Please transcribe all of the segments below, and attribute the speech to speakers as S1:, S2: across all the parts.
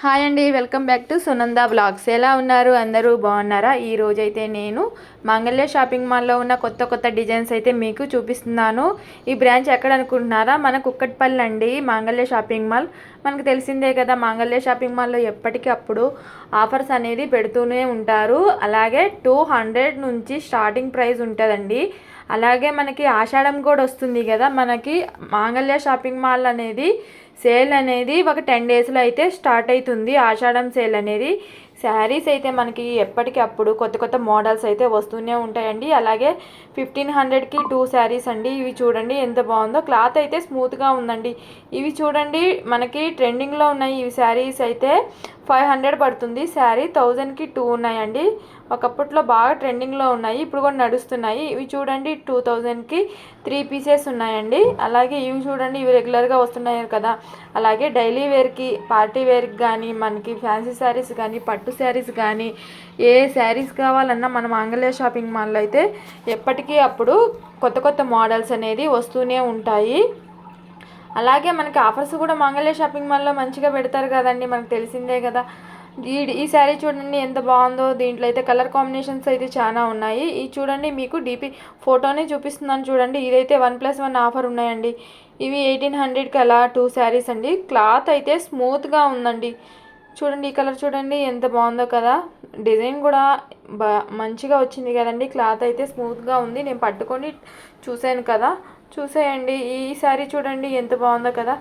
S1: Hi అండి, welcome back to Sunanda blogs. ఎలా ఉన్నారు? అందరూ బాగున్నారా? ఈ రోజైతే నేను మాంగళ్య షాపింగ్ మాల్లో ఉన్న కొత్త కొత్త డిజైన్స్ అయితే మీకు చూపిస్తున్నాను. ఈ బ్రాంచ్ ఎక్కడ అనుకుంటున్నారా? మన కుక్కట్పల్లి అండి మాంగళ్య షాపింగ్ మాల్. మనకు తెలిసిందే కదా, మాంగళ్య షాపింగ్ మాల్లో ఎప్పటికీ అప్పుడు ఆఫర్స్ అనేది పెడుతూనే ఉంటారు. అలాగే 200 నుంచి స్టార్టింగ్ ప్రైస్ ఉంటుందండి. అలాగే మనకి ఆషాఢం కూడా వస్తుంది కదా, మనకి మాంగళ్య షాపింగ్ మాల్ అనేది సేల్ అనేది ఒక 10 డేస్లో అయితే స్టార్ట్ అవుతుంది. ఆషాఢం సేల్ అనేది శారీస్ అయితే మనకి ఎప్పటికీ అప్పుడు కొత్త కొత్త మోడల్స్ అయితే వస్తూనే ఉంటాయండి. అలాగే 1500కి 2 శారీస్ అండి. ఇవి చూడండి ఎంత బాగుందో, క్లాత్ అయితే స్మూత్గా ఉందండి. ఇవి చూడండి మనకి ట్రెండింగ్లో ఉన్నాయి. ఇవి శారీస్ అయితే 500 పడుతుంది శారీ, 1000కి 2 ఉన్నాయండి. ఒకప్పట్లో బాగా ట్రెండింగ్లో ఉన్నాయి, ఇప్పుడు కూడా నడుస్తున్నాయి. ఇవి చూడండి 2000కి 3 పీసెస్ ఉన్నాయండి. అలాగే ఇవి చూడండి, ఇవి రెగ్యులర్గా వస్తున్నాయి కదా. అలాగే డైలీ వేర్కి, పార్టీ వేర్కి కానీ, మనకి ఫ్యాన్సీ శారీస్ కానీ, పట్టు శారీస్ కానీ, ఏ శారీస్ కావాలన్నా మన మాంగళ్య షాపింగ్ మాల్లో అయితే ఎప్పటికీ అప్పుడు కొత్త కొత్త మోడల్స్ అనేది వస్తూనే ఉంటాయి. అలాగే మనకి ఆఫర్స్ కూడా మాంగళ్య షాపింగ్ మాల్లో మంచిగా పెడతారు కదండి, మనకు తెలిసిందే కదా. ఈ శారీ చూడండి ఎంత బాగుందో. దీంట్లో అయితే కలర్ కాంబినేషన్స్ అయితే చాలా ఉన్నాయి. ఈ చూడండి, మీకు డీపీ ఫోటోనే చూపిస్తున్నాను చూడండి. ఇదైతే 1+1 ఆఫర్ ఉన్నాయండి. ఇవి 1800కి అలా 2 శారీస్ అండి. క్లాత్ అయితే స్మూత్గా ఉందండి. చూడండి ఈ కలర్ చూడండి ఎంత బాగుందో కదా. డిజైన్ కూడా మంచిగా వచ్చింది కదండి. క్లాత్ అయితే స్మూత్గా ఉంది. నేను పట్టుకొని చూశాను కదా, చూసేయండి. ఈ శారీ చూడండి ఎంత బాగుందో కదా.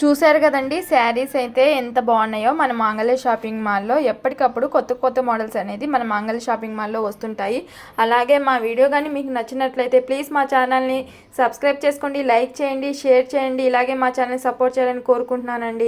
S1: చూశారు కదండి, శారీస్ అయితే ఎంత బాగున్నాయో. మన మాంగళ్య షాపింగ్ మాల్లో ఎప్పటికప్పుడు కొత్త కొత్త మోడల్స్ అనేది మన మాంగళ్య షాపింగ్ మాల్లో వస్తుంటాయి. అలాగే మా వీడియో కానీ మీకు నచ్చినట్లయితే ప్లీజ్ మా ఛానల్ని సబ్స్క్రైబ్ చేసుకోండి, లైక్ చేయండి, షేర్ చేయండి. ఇలాగే మా ఛానల్ని సపోర్ట్ చేయాలని కోరుకుంటున్నానండి.